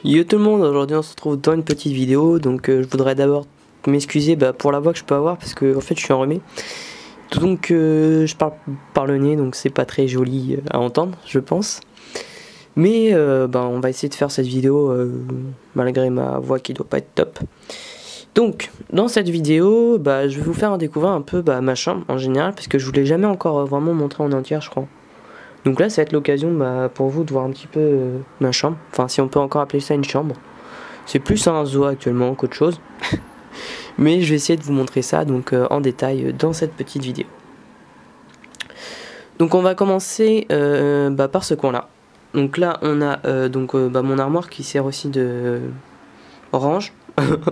Yo tout le monde, aujourd'hui on se retrouve dans une petite vidéo. Donc je voudrais d'abord m'excuser pour la voix que je peux avoir, parce que en fait je suis enrhumé. Donc je parle par le nez, donc c'est pas très joli à entendre, je pense. Mais on va essayer de faire cette vidéo malgré ma voix qui doit pas être top. Donc dans cette vidéo, je vais vous faire découvrir un peu ma chambre en général, parce que je vous l'ai jamais encore vraiment montré en entière, je crois. Donc là ça va être l'occasion pour vous de voir un petit peu ma chambre, enfin si on peut encore appeler ça une chambre. C'est plus un zoo actuellement qu'autre chose. Mais je vais essayer de vous montrer ça donc en détail dans cette petite vidéo. Donc on va commencer par ce coin là. Donc là on a mon armoire qui sert aussi de range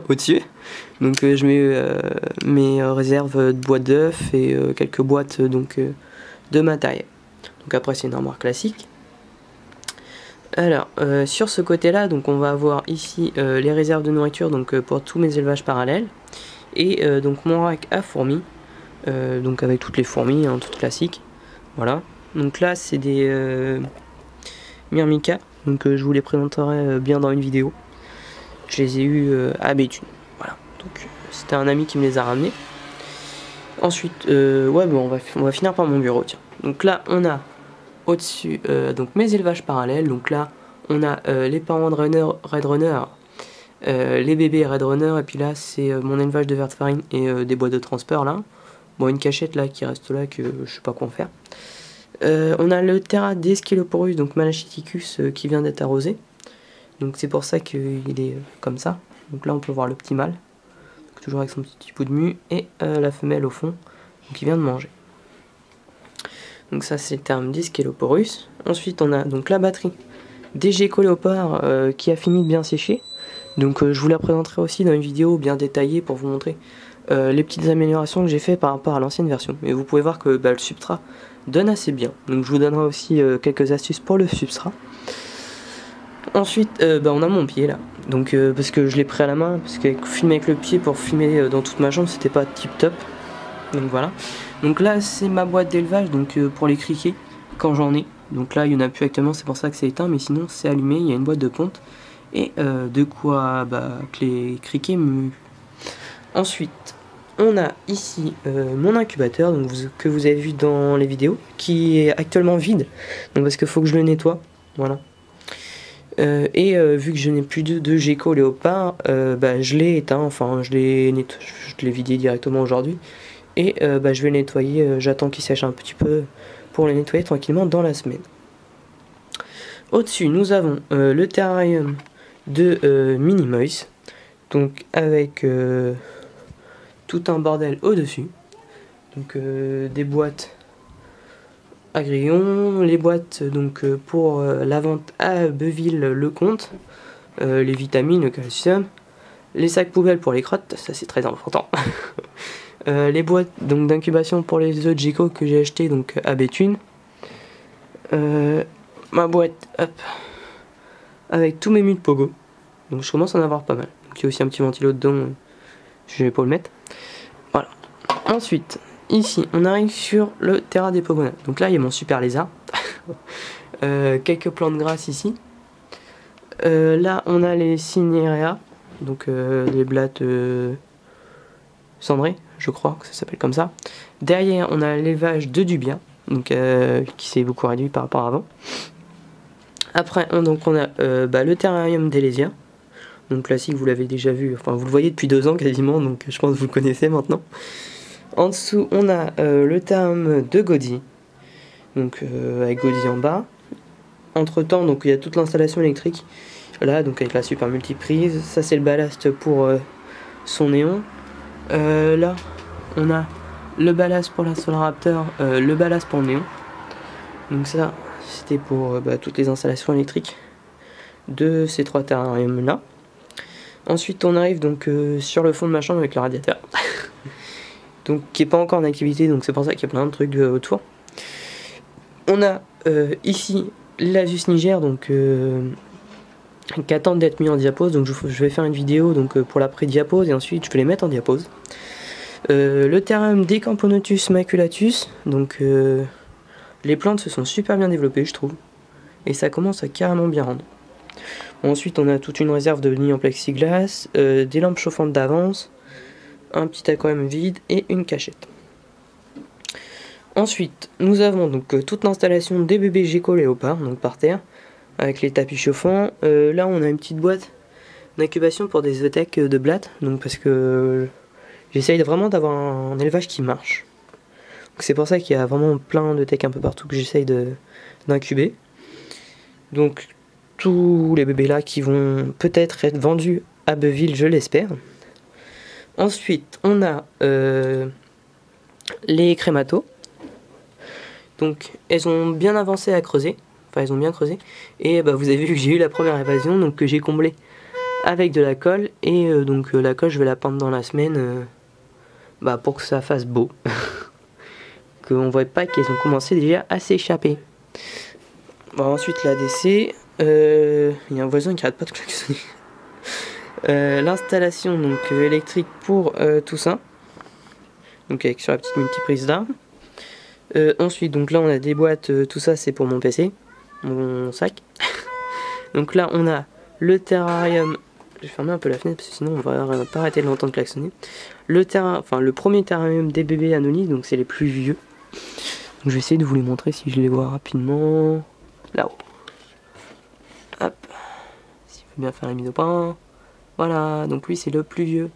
au-dessus. Donc je mets mes réserves de boîtes d'œufs et quelques boîtes de matériel. Donc après c'est une armoire classique. Alors sur ce côté là, donc on va avoir ici les réserves de nourriture pour tous mes élevages parallèles. Et donc mon rack à fourmis, donc avec toutes les fourmis, toutes classiques. Voilà. Donc là c'est des Myrmica, donc je vous les présenterai bien dans une vidéo. Je les ai eu à Béthune. Voilà. Donc c'était un ami qui me les a ramenés. Ensuite, on va finir par mon bureau. Tiens. Donc là on a au-dessus donc mes élevages parallèles. Donc là on a les parents de Red Runner, les bébés Red Runner, et puis là c'est mon élevage de vers de farine et des boîtes de transport là. Bon, une cachette là qui reste là que je sais pas quoi en faire. On a le Terra d'Esquiloporus, donc Malachiticus, qui vient d'être arrosé. Donc c'est pour ça qu'il est comme ça. Donc là on peut voir le petit mâle, donc toujours avec son petit bout de mue, et la femelle au fond, qui vient de manger. Donc ça c'est le terme d'Esquiloporus. Ensuite on a donc la batterie des Gecko Léopard qui a fini de bien sécher. Donc je vous la présenterai aussi dans une vidéo bien détaillée pour vous montrer les petites améliorations que j'ai fait par rapport à l'ancienne version. Mais vous pouvez voir que le substrat donne assez bien. Donc je vous donnerai aussi quelques astuces pour le substrat. Ensuite on a mon pied là. Donc parce que je l'ai pris à la main, parce que filmer avec le pied pour filmer dans toute ma chambre c'était pas tip top. Donc voilà. Donc là c'est ma boîte d'élevage pour les criquets quand j'en ai. Donc là il n'y en a plus actuellement, c'est pour ça que c'est éteint, mais sinon c'est allumé, il y a une boîte de ponte. Et de quoi que les criquets muent. Ensuite on a ici mon incubateur que vous avez vu dans les vidéos, qui est actuellement vide, donc parce qu'il faut que je le nettoie. Voilà. Vu que je n'ai plus de Gecko Léopard, je l'ai éteint, enfin je l'ai vidé directement aujourd'hui. Et je vais le nettoyer, j'attends qu'il sèche un petit peu pour le nettoyer tranquillement dans la semaine. Au-dessus nous avons le terrarium de Minimoys, donc avec tout un bordel au-dessus. Donc des boîtes à grillons, les boîtes pour la vente à Beuville-le-Comte, les vitamines, le calcium, les sacs poubelles pour les crottes, ça c'est très important. Les boîtes d'incubation pour les œufs de Gecko que j'ai acheté à Béthune. Ma boîte avec tous mes mues de pogo. Donc je commence à en avoir pas mal. Donc il y a aussi un petit ventilo dedans, je vais pas le mettre. Voilà. Ensuite, ici on arrive sur le Terra des Pogonats. Donc là il y a mon super lézard. Quelques plantes grasses ici. Là on a les Cinerea, donc les blattes cendrées, je crois que ça s'appelle comme ça. Derrière on a l'élevage de Dubia, donc qui s'est beaucoup réduit par rapport à avant. Après on a le terrarium d'Elesia, donc classique, vous l'avez déjà vu, enfin vous le voyez depuis 2 ans quasiment, donc je pense que vous le connaissez maintenant. En dessous on a le terrarium de Gaudi, donc avec Gaudi en bas. Entre temps il y a toute l'installation électrique là, donc avec la super multiprise. Ça c'est le ballast pour son néon. Là on a le ballast pour la Solaraptor, le ballast pour le néon. Donc ça c'était pour toutes les installations électriques de ces 3 terrariums là. Ensuite on arrive sur le fond de ma chambre avec le radiateur donc qui est pas encore en activité, donc c'est pour ça qu'il y a plein de trucs autour. On a ici l'Asus Niger, qui attendent d'être mis en diapose, donc je vais faire une vidéo pour la pré-diapose et ensuite je vais les mettre en diapose. Le terrarium des Camponotus maculatus, donc les plantes se sont super bien développées je trouve, et ça commence à carrément bien rendre. Ensuite on a toute une réserve de nids en plexiglas, des lampes chauffantes d'avance, un petit aquarium vide et une cachette. Ensuite nous avons donc toute l'installation des bébés gecko léopard, donc par terre, avec les tapis chauffants. Là on a une petite boîte d'incubation pour des œtèques de blattes, donc parce que j'essaye vraiment d'avoir un élevage qui marche. C'est pour ça qu'il y a vraiment plein de techs un peu partout que j'essaye d'incuber. Donc tous les bébés là qui vont peut-être être vendus à Beuville, je l'espère. Ensuite on a les crématos. Donc elles ont bien avancé à creuser. Enfin elles ont bien creusé. Et bah, vous avez vu que j'ai eu la première évasion, donc que j'ai comblé avec de la colle. Et donc la colle je vais la peindre dans la semaine bah, pour que ça fasse beau. Qu'on voit pas qu'elles ont commencé déjà à s'échapper. Bon, ensuite l'ADC, il y a un voisin qui arrête pas de klaxonner. L'installation donc électrique pour tout ça, donc avec sur la petite multiprise d'armes. Ensuite donc là on a des boîtes, tout ça c'est pour mon PC, mon sac. Donc là on a le terrarium. Je vais fermer un peu la fenêtre parce que sinon on va pas arrêter de l'entendre klaxonner. Le premier terrarium des bébés Anolis, donc c'est les plus vieux. Donc je vais essayer de vous les montrer si je les vois rapidement. Là-haut. Hop. S'il veut bien faire la mise au point. Voilà, donc lui c'est le plus vieux.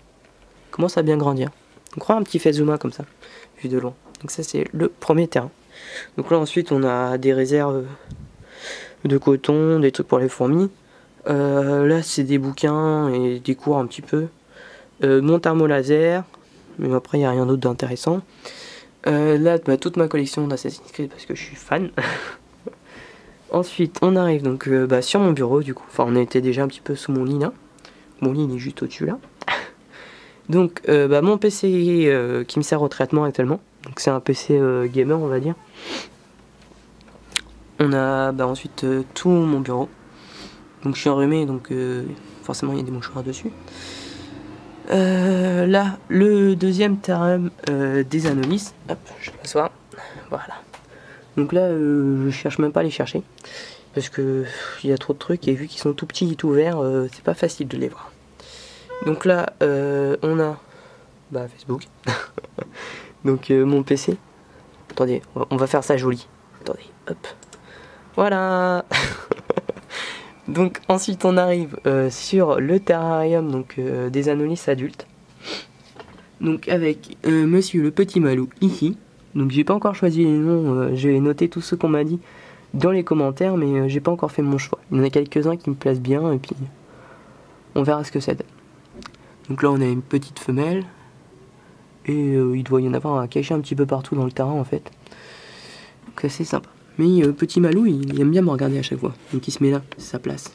Il commence à bien grandir. On croit un petit Fezuma comme ça, vu de loin. Donc ça c'est le premier terrain. Donc là ensuite on a des réserves de coton, des trucs pour les fourmis. Là c'est des bouquins et des cours un petit peu. Mon thermolaser, mais après il n'y a rien d'autre d'intéressant. Là bah, toute ma collection d'Assassin's Creed parce que je suis fan. Ensuite on arrive donc bah, sur mon bureau du coup. Enfin on était déjà un petit peu sous mon lit là. Mon lit il est juste au-dessus là. Donc bah, mon PC qui me sert au traitement actuellement. Donc c'est un PC gamer on va dire. On a bah, ensuite tout mon bureau. Donc je suis enrhumé donc forcément il y a des mouchoirs dessus. Là le deuxième terrarium des Anolis. Hop, je m'assois. Voilà. Donc là je cherche même pas à les chercher. Parce que il y a trop de trucs et vu qu'ils sont tout petits et tout verts, c'est pas facile de les voir. Donc là on a bah, Facebook. Donc mon PC. Attendez, on va faire ça joli. Attendez, hop. Voilà. Donc ensuite on arrive sur le terrarium donc, des Anolis adultes. Donc avec monsieur le petit Malou ici. Donc j'ai pas encore choisi les noms, j'ai noté tous ceux qu'on m'a dit dans les commentaires, mais j'ai pas encore fait mon choix. Il y en a quelques-uns qui me plaisent bien et puis on verra ce que ça donne. Donc là on a une petite femelle et il doit y en avoir un caché un petit peu partout dans le terrain en fait. Donc c'est sympa. Mais petit Malou il aime bien me regarder à chaque fois. Donc il se met là, c'est sa place.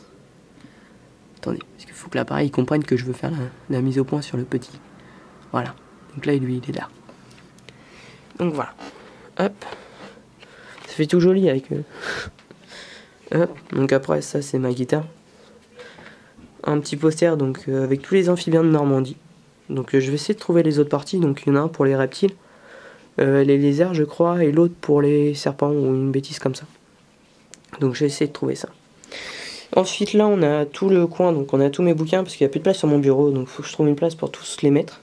Attendez, parce qu'il faut que l'appareil comprenne que je veux faire la mise au point sur le petit. Voilà. Donc là lui il est là. Donc voilà. Hop. Ça fait tout joli avec hop. Donc après ça c'est ma guitare. Un petit poster donc avec tous les amphibiens de Normandie. Donc je vais essayer de trouver les autres parties. Donc il y en a un pour les reptiles, les lézards je crois, et l'autre pour les serpents ou une bêtise comme ça. Donc j'ai essayé de trouver ça. Ensuite là on a tout le coin, donc on a tous mes bouquins parce qu'il n'y a plus de place sur mon bureau, donc il faut que je trouve une place pour tous les mettre.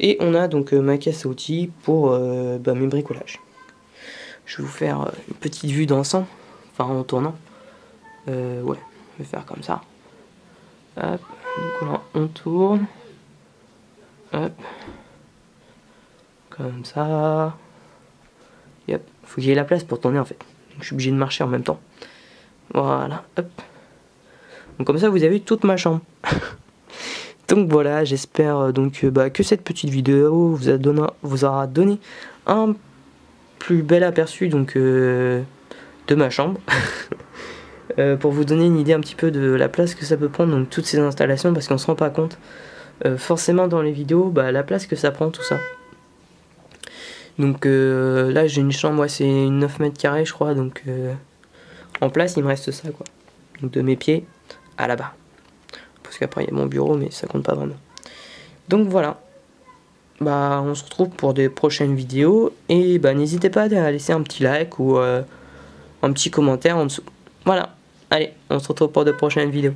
Et on a donc ma caisse à outils pour bah, mes bricolages. Je vais vous faire une petite vue d'ensemble, enfin en tournant. Ouais, je vais faire comme ça. Hop, donc là on tourne. Hop. Comme ça. Yep, faut que j'aie la place pour tourner en fait. Donc je suis obligé de marcher en même temps. Voilà, hop. Donc comme ça vous avez toute ma chambre. Donc voilà, j'espère donc bah, que cette petite vidéo vous aura donné un plus bel aperçu donc de ma chambre. Pour vous donner une idée un petit peu de la place que ça peut prendre, donc toutes ces installations, parce qu'on se rend pas compte forcément dans les vidéos bah, la place que ça prend tout ça. Donc là j'ai une chambre, c'est 9 mètres carrés je crois, donc en place il me reste ça quoi. Donc de mes pieds à là-bas. Parce qu'après il y a mon bureau mais ça compte pas vraiment. Donc voilà. bah, on se retrouve pour des prochaines vidéos. Et bah, n'hésitez pas à laisser un petit like ou un petit commentaire en dessous. Voilà, allez, on se retrouve pour de prochaines vidéos.